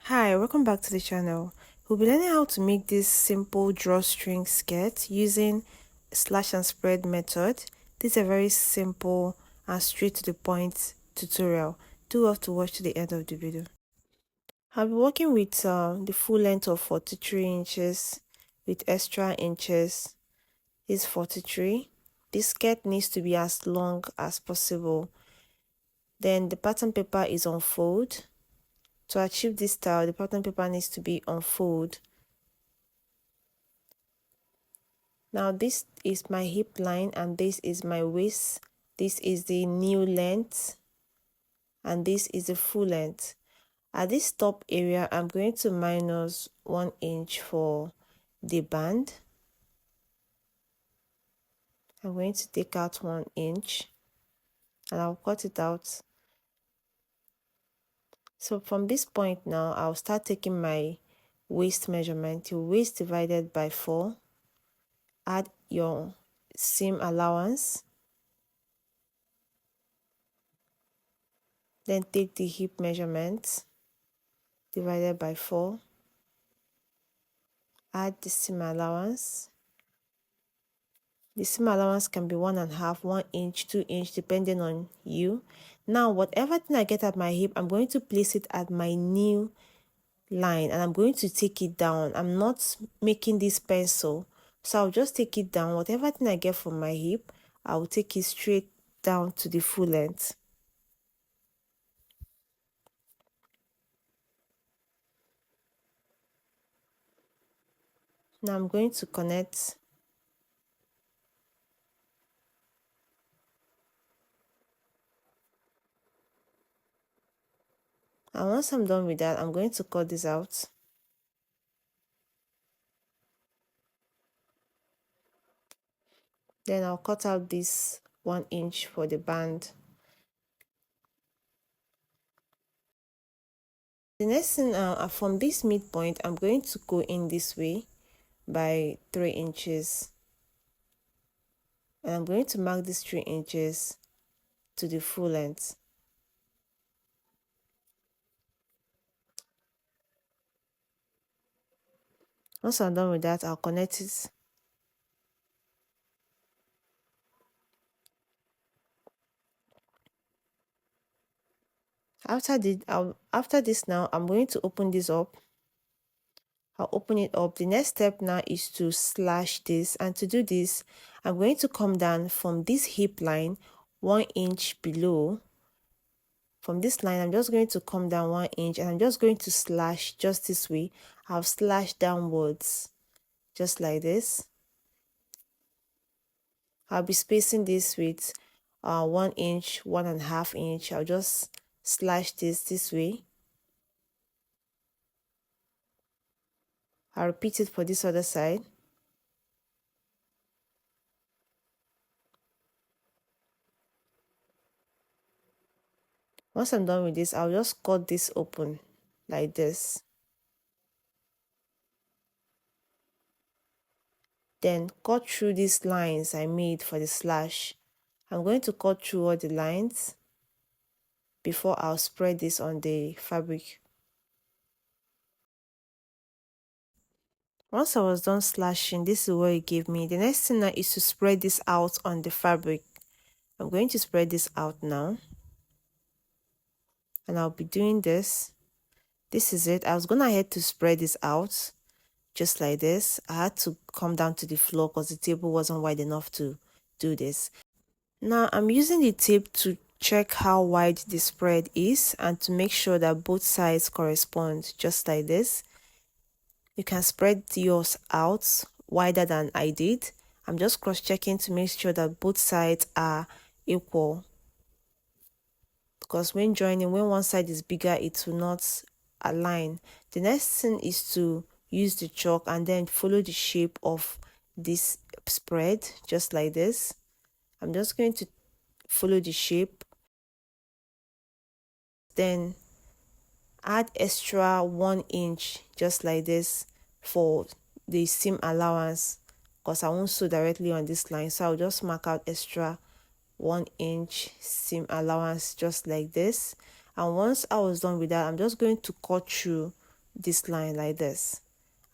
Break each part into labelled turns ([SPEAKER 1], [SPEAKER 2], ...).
[SPEAKER 1] Hi, welcome back to the channel. We'll be learning how to make this simple drawstring skirt using slash and spread method. This is a very simple and straight to the point tutorial. Do have to watch to the end of the video. I'll be working with the full length of 43 inches with extra inches is 43. This skirt needs to be as long as possible. Then the pattern paper is on fold. To achieve this style, the pattern paper needs to be on fold. Now this is my hip line and this is my waist. This is the new length and this is the full length. At this top area, I'm going to minus 1 inch for the band. I'm going to take out 1 inch and I'll cut it out. So from this point now, I'll start taking my waist measurement. Your waist divided by 4. Add your seam allowance. Then take the hip measurement divided by 4. Add the seam allowance. The seam allowance can be 1.5, 1 inch, 2 inch, depending on you. Now, whatever thing I get at my hip, I'm going to place it at my new line and I'm going to take it down. I'm not making this pencil, so I'll just take it down. Whatever thing I get from my hip, I'll take it straight down to the full length. Now I'm going to connect. And once I'm done with that, I'm going to cut this out. Then I'll cut out this 1 inch for the band. The next thing, from this midpoint, I'm going to go in this way by 3 inches. And I'm going to mark these 3 inches to the full length. Once I'm done with that, I'll connect it. After this now, I'm going to open this up. I'll open it up. The next step now is to slash this, and to do this, I'm going to come down from this hip line 1 inch below. From this line, I'm just going to come down 1 inch and I'm just going to slash just this way. I'll slash downwards just like this. I'll be spacing this with 1 inch, 1.5 inch. I'll just slash this way. I'll repeat it for this other side. Once I'm done with this, I'll just cut this open like this. Then cut through these lines I made for the slash. I'm going to cut through all the lines before I'll spread this on the fabric. Once I was done slashing, this is what it gave me. The next thing now is to spread this out on the fabric. I'm going to spread this out now. And I'll be doing this. This is it. I was going ahead to spread this out just like this. I had to come down to the floor because the table wasn't wide enough to do this. Now I'm using the tape to check how wide the spread is and to make sure that both sides correspond just like this. You can spread yours out wider than I did. I'm just cross-checking to make sure that both sides are equal. Because when joining, when one side is bigger, it will not align. The next thing is to use the chalk and then follow the shape of this spread just like this. I'm just going to follow the shape. Then add extra 1 inch just like this for the seam allowance because I won't sew directly on this line, so I'll just mark out extra 1 inch seam allowance just like this. And once I was done with that, I'm just going to cut through this line like this.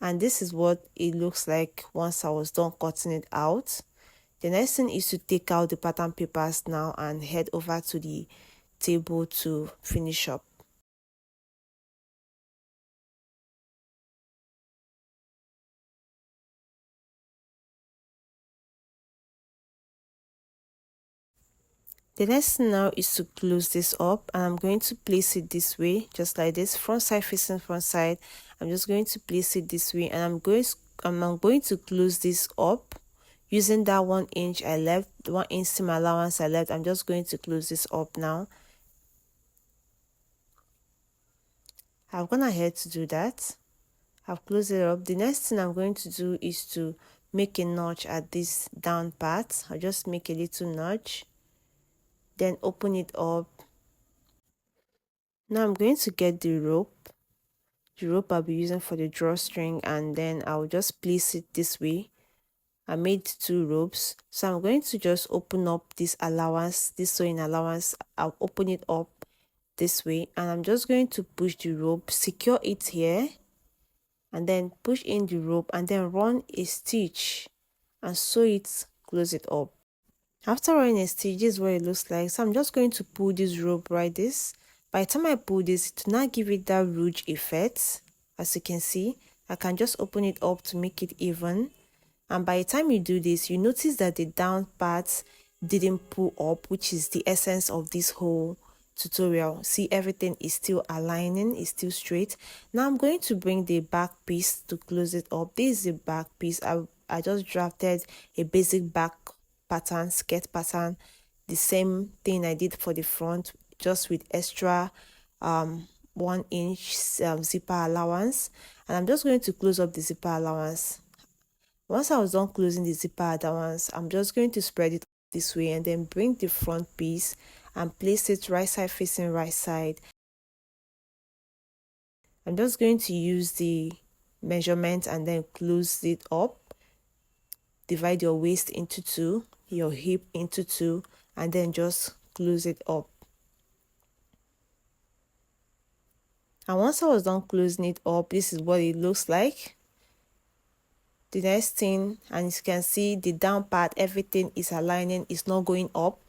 [SPEAKER 1] And this is what it looks like once I was done cutting it out. The next thing is to take out the pattern papers now and head over to the table to finish up. The next thing now is to close this up, and I'm going to place it this way, just like this, front side facing front side. I'm just going to place it this way, and I'm going to close this up using that 1 inch I left, the 1 inch seam allowance I left. I'm just going to close this up now. I've gone ahead to do that. I've closed it up. The next thing I'm going to do is to make a notch at this down part. I'll just make a little notch, then open it up. Now I'm going to get the rope I'll be using for the drawstring, and then I'll just place it this way. I made 2 ropes, so I'm going to just open up this allowance, this sewing allowance. I'll open it up this way, and I'm just going to push the rope, secure it here, and then push in the rope, and then run a stitch and sew it, close it up. After running a stitch, this is what it looks like. So I'm just going to pull this rope right this. By the time I pull this, to now give it that ruched effect, as you can see, I can just open it up to make it even. And by the time you do this, you notice that the down parts didn't pull up, which is the essence of this whole tutorial. See, everything is still aligning, is still straight. Now I'm going to bring the back piece to close it up. This is the back piece. I just drafted a basic back pattern, skirt pattern, the same thing I did for the front, just with extra 1 inch zipper allowance. And I'm just going to close up the zipper allowance. Once I was done closing the zipper allowance, I'm just going to spread it this way and then bring the front piece and place it right side facing right side. I'm just going to use the measurement and then close it up. Divide your waist into 2, your hip into 2, and then just close it up. And once I was done closing it up, this is what it looks like. The next thing, and as you can see, the down part, everything is aligning, it's not going up.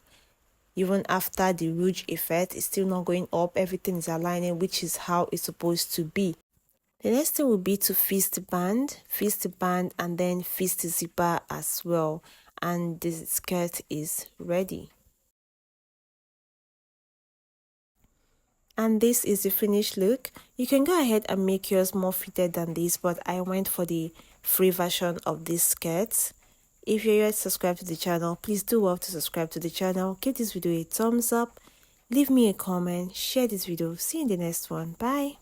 [SPEAKER 1] Even after the ruched effect, it's still not going up. Everything is aligning, which is how it's supposed to be. The next thing will be to fix the band, and then fix the zipper as well. And the skirt is ready. And this is the finished look. You can go ahead and make yours more fitted than this, but I went for the free version of this skirt. If you're yet subscribed to the channel, please do well to subscribe to the channel. Give this video a thumbs up, leave me a comment, share this video. See you in the next one. Bye.